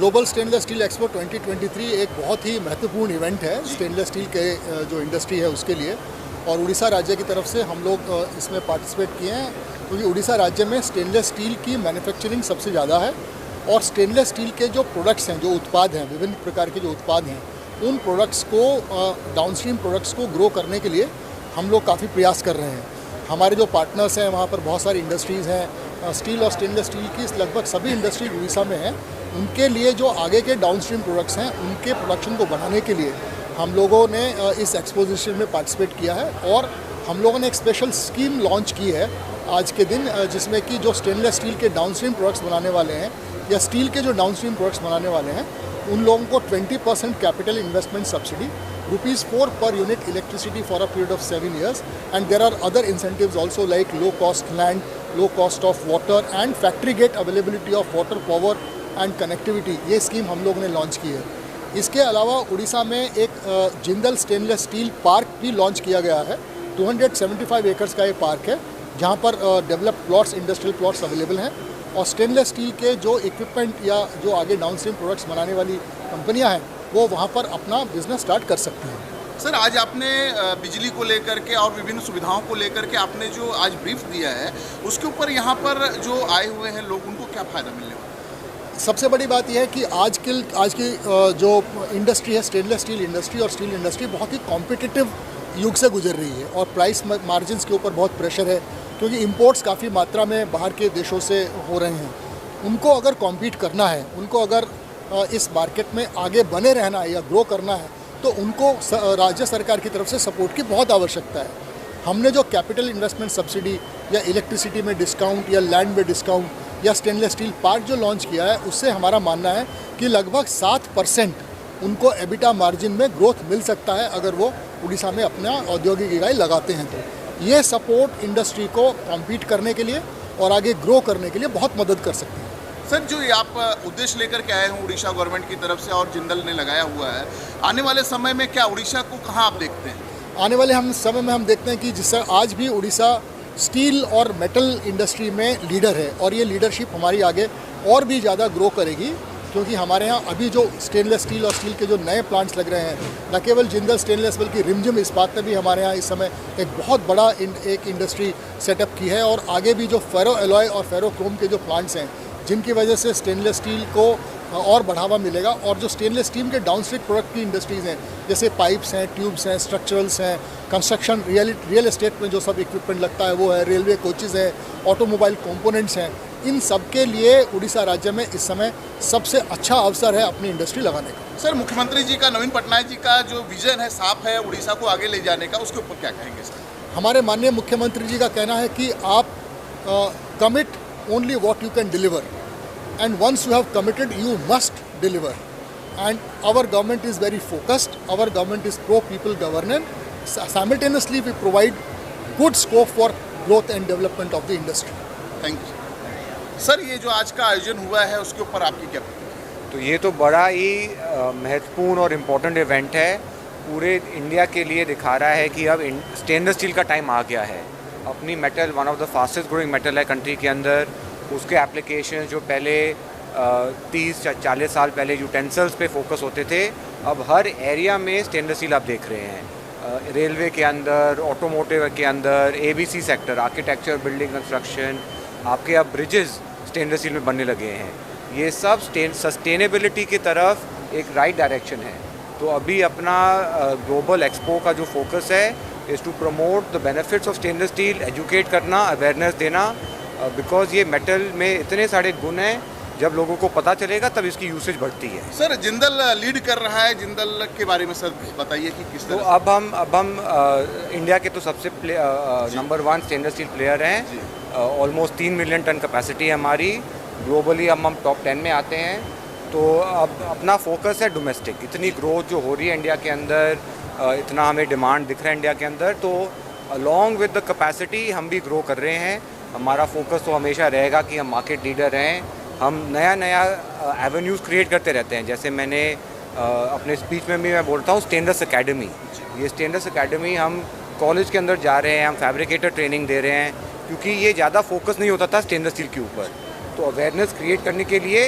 Global stainless steel expo 2023 एक बहुत ही महत्वपूर्ण इवेंट है स्टेनलेस स्टील के जो इंडस्ट्री है उसके लिए। और उड़ीसा राज्य की तरफ से हम लोग इसमें पार्टिसिपेट किए हैं क्योंकि उड़ीसा राज्य में स्टेनलेस स्टील की मैन्युफैक्चरिंग सबसे ज़्यादा है और स्टेनलेस स्टील के जो प्रोडक्ट्स हैं, जो उत्पाद हैं, विभिन्न प्रकार के जो उत्पाद हैं, उन प्रोडक्ट्स को डाउनस्ट्रीम प्रोडक्ट्स को ग्रो करने के लिए हम लोग काफ़ी प्रयास कर रहे हैं। हमारे जो पार्टनर्स हैं वहाँ पर बहुत सारी इंडस्ट्रीज़ हैं, स्टील और स्टेनलेस स्टील की लगभग सभी इंडस्ट्री उड़ीसा में हैं। उनके लिए जो आगे के डाउनस्ट्रीम प्रोडक्ट्स हैं उनके प्रोडक्शन को बढ़ाने के लिए हम लोगों ने इस एक्सपोजिशन में पार्टिसिपेट किया है और हम लोगों ने एक स्पेशल स्कीम लॉन्च की है आज के दिन, जिसमें कि जो स्टेनलेस स्टील के डाउनस्ट्रीम प्रोडक्ट्स बनाने वाले हैं या स्टील के जो डाउनस्ट्रीम प्रोडक्ट्स बनाने वाले हैं उन लोगों को 20% capital investment subsidy, ₹4 per unit electricity for a period of 7 years, and there are other incentives also like low cost land, low cost of water and factory gate availability of water, power and connectivity. ये scheme हम लोगों ने launch की है। इसके अलावा उड़ीसा में एक जिंदल स्टेनलेस स्टील पार्क भी लॉन्च किया गया है। 275 एकर्स का ये पार्क है जहाँ पर developed plots, industrial plots available हैं और स्टेनलेस स्टील के जो इक्विपमेंट या जो आगे डाउनस्ट्रीम प्रोडक्ट्स बनाने वाली कंपनियां हैं वो वहाँ पर अपना बिजनेस स्टार्ट कर सकती हैं। सर, आज आपने बिजली को लेकर के और विभिन्न सुविधाओं को लेकर के आपने जो आज ब्रीफ दिया है उसके ऊपर यहाँ पर जो आए हुए हैं लोग, उनको क्या फ़ायदा मिलने वाला है? सबसे बड़ी बात यह है कि आज की जो इंडस्ट्री है, स्टेनलेस स्टील इंडस्ट्री और स्टील इंडस्ट्री बहुत ही कॉम्पिटिटिव युग से गुजर रही है और प्राइस मार्जिन्स के ऊपर बहुत प्रेशर है क्योंकि इंपोर्ट्स काफ़ी मात्रा में बाहर के देशों से हो रहे हैं। उनको अगर कॉम्पीट करना है, उनको अगर इस मार्केट में आगे बने रहना है या ग्रो करना है तो उनको राज्य सरकार की तरफ से सपोर्ट की बहुत आवश्यकता है। हमने जो कैपिटल इन्वेस्टमेंट सब्सिडी या इलेक्ट्रिसिटी में डिस्काउंट या लैंड में डिस्काउंट या स्टेनलेस स्टील पार्क जो लॉन्च किया है उससे हमारा मानना है कि लगभग 7% उनको एबिटा मार्जिन में ग्रोथ मिल सकता है अगर वो उड़ीसा में अपना औद्योगिक इकाई लगाते हैं। तो ये सपोर्ट इंडस्ट्री को कॉम्पीट करने के लिए और आगे ग्रो करने के लिए बहुत मदद कर सकती है। सर, जो ये आप उद्देश्य लेकर के आए हैं उड़ीसा गवर्नमेंट की तरफ से और जिंदल ने लगाया हुआ है, आने वाले समय में क्या उड़ीसा को कहाँ आप देखते हैं? आने वाले समय में हम देखते हैं कि जिस आज भी उड़ीसा स्टील और मेटल इंडस्ट्री में लीडर है और ये लीडरशिप हमारी आगे और भी ज़्यादा ग्रो करेगी क्योंकि हमारे यहाँ अभी जो स्टेनलेस स्टील और स्टील के जो नए प्लांट्स लग रहे हैं, न केवल जिंदल स्टेनलेस बल्कि रिमझिम इस्पात ने भी हमारे यहाँ इस समय एक बहुत बड़ा एक इंडस्ट्री सेटअप की है और आगे भी जो फेरो एलॉय और फेरो क्रोम के जो प्लांट्स हैं जिनकी वजह से स्टेनलेस स्टील को और बढ़ावा मिलेगा और जो स्टेनलेस स्टील के डाउनस्ट्रीम प्रोडक्ट की इंडस्ट्रीज़ हैं जैसे पाइप्स हैं, ट्यूब्स हैं, स्ट्रक्चरल्स हैं, कंस्ट्रक्शन, रियल एस्टेट में जो सब इक्विपमेंट लगता है वो है, रेलवे कोचेज़ हैं, ऑटोमोबाइल कंपोनेंट्स हैं, इन सब के लिए उड़ीसा राज्य में इस समय सबसे अच्छा अवसर है अपनी इंडस्ट्री लगाने का। सर, मुख्यमंत्री जी का, नवीन पटनायक जी का जो विजन है साफ है उड़ीसा को आगे ले जाने का, उसके ऊपर क्या कहेंगे सर? हमारे माननीय मुख्यमंत्री जी का कहना है कि आप commit only what you can deliver and once you have committed you must deliver, and our government is very focused, our government is pro people governance, simultaneously we provide good scope for growth and development of the industry. Thank you. Sir, ये जो आज का आयोजन हुआ है उसके ऊपर आपकी क्या प्रतिक्रिया? तो ये तो बड़ा ही महत्वपूर्ण और इम्पोर्टेंट इवेंट है, पूरे इंडिया के लिए दिखा रहा है कि अब स्टेनलेस स्टील का टाइम आ गया है। अपनी metal one of the fastest growing metal है कंट्री के अंदर, उसके एप्लीकेशन जो पहले 30-40 साल पहले यूटेंसिल्स पे फोकस होते थे, अब हर एरिया में स्टेनलेस स्टील आप देख रहे हैं। रेलवे के अंदर, ऑटोमोटिव के अंदर, ABC sector, architecture, building construction, आपके अब ब्रिजेस स्टेनलेस स्टील में बनने लगे हैं। ये सब सस्टेनेबिलिटी की तरफ एक राइट डायरेक्शन है। तो अभी अपना ग्लोबल एक्सपो का जो फोकस है is to promote the benefits of stainless steel, educate करना, अवेयरनेस देना, बिकॉज ये मेटल में इतने सारे गुण हैं, जब लोगों को पता चलेगा तब इसकी यूसेज बढ़ती है। सर, जिंदल लीड कर रहा है, जिंदल के बारे में सर बताइए कि किस तरह। तो अब हम इंडिया के तो सबसे नंबर 1 स्टेनलेस स्टील प्लेयर हैं। ऑलमोस्ट 3 मिलियन टन कैपेसिटी है हमारी, ग्लोबली हम टॉप 10 में आते हैं। तो अब अपना फोकस है डोमेस्टिक। इतनी ग्रोथ जो हो रही है इंडिया के अंदर, इतना हमें डिमांड दिख रहा है इंडिया के अंदर, तो अलॉन्ग विद द कैपेसिटी हम भी ग्रो कर रहे हैं। हमारा फोकस तो हमेशा रहेगा कि हम मार्केट लीडर रहें। हम नया एवेन्यूज़ क्रिएट करते रहते हैं। जैसे मैंने अपने स्पीच में भी मैं बोलता हूँ स्टेनलेस एकेडमी। ये स्टेनलेस एकेडमी हम कॉलेज के अंदर जा रहे हैं, हम फैब्रिकेटर ट्रेनिंग दे रहे हैं, क्योंकि ये ज़्यादा फोकस नहीं होता था स्टेनलेस स्टील के ऊपर। तो अवेयरनेस क्रिएट करने के लिए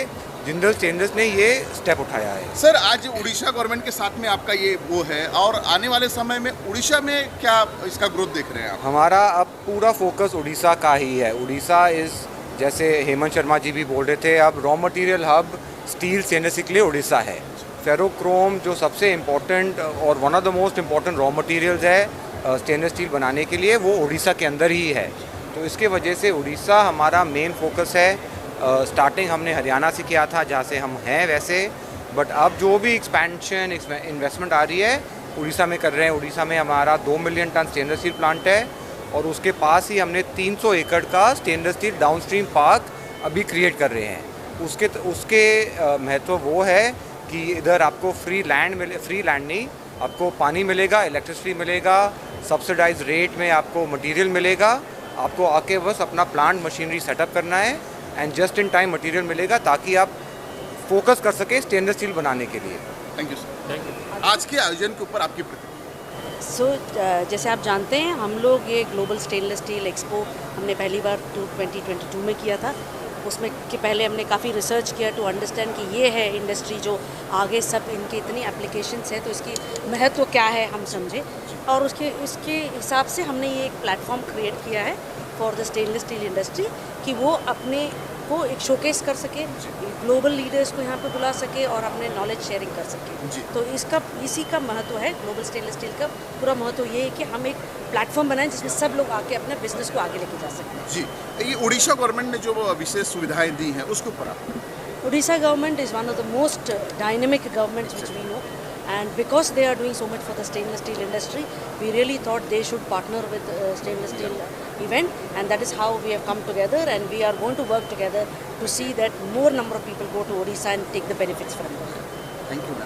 जिंदल स्टेनलेस ने ये स्टेप उठाया है। सर, आज उड़ीसा गवर्नमेंट के साथ में आपका ये वो है, और आने वाले समय में उड़ीसा में क्या इसका ग्रोथ देख रहे हैं आप? हमारा अब पूरा फोकस उड़ीसा का ही है। उड़ीसा इज़, जैसे हेमंत शर्मा जी भी बोल रहे थे, अब raw material hub steel stainless के लिए उड़ीसा है। फेरोक्रोम जो सबसे इम्पोर्टेंट और one of the most important raw materials है स्टेनलेस स्टील बनाने के लिए, वो उड़ीसा के अंदर ही है। तो इसके वजह से उड़ीसा हमारा मेन फोकस है। स्टार्टिंग हमने हरियाणा से किया था, जहाँ से हम हैं वैसे, बट अब जो भी एक्सपेंशन इन्वेस्टमेंट आ रही है उड़ीसा में कर रहे हैं। उड़ीसा में हमारा 2 million ton stainless steel plant है, और उसके पास ही हमने 300 एकड़ का स्टेनलेस स्टील डाउनस्ट्रीम पार्क अभी क्रिएट कर रहे हैं। उसके महत्व वो है कि इधर आपको फ्री लैंड नहीं, आपको पानी मिलेगा, इलेक्ट्रिसिटी मिलेगा, सब्सिडाइज रेट में आपको मटेरियल मिलेगा। आपको आके बस अपना प्लांट मशीनरी सेटअप करना है and just in time material मिलेगा, ताकि आप फोकस कर सके स्टेनलेस स्टील बनाने के लिए। Thank you sir. Thank you. आज के आयोजन के ऊपर आपकी प्रतिक्रिया? जैसे आप जानते हैं, हम लोग ये ग्लोबल स्टेनलेस स्टील एक्सपो हमने पहली बार 2022 में किया था। उसमें कि पहले हमने काफ़ी रिसर्च किया टू अंडरस्टैंड कि ये है इंडस्ट्री जो आगे सब इनके इतनी एप्लीकेशंस है, तो इसकी महत्व क्या है हम समझे, और उसके हिसाब से हमने ये एक प्लेटफॉर्म क्रिएट किया है for the stainless steel industry, कि वो अपने को एक शोकेस कर सके, ग्लोबल लीडर्स को यहाँ पे बुला सके और अपने नॉलेज शेयरिंग कर सके। तो इसी का महत्व है। ग्लोबल स्टेनलेस स्टील का पूरा महत्व ये है कि हम एक प्लेटफॉर्म बनाएं जिसमें सब लोग आके अपने बिजनेस को आगे लेके जा सकें। जी, ये उड़ीसा गवर्नमेंट ने जो विशेष सुविधाएं दी हैं उसके ऊपर आप? Orissa government is one of the most dynamic governments which we know, and because they are doing so much for the stainless steel industry, we really thought they should partner with stainless steel event, and that is how we have come together, and we are going to work together to see that more number of people go to Odisha and take the benefits from it. Thank you, ma'am.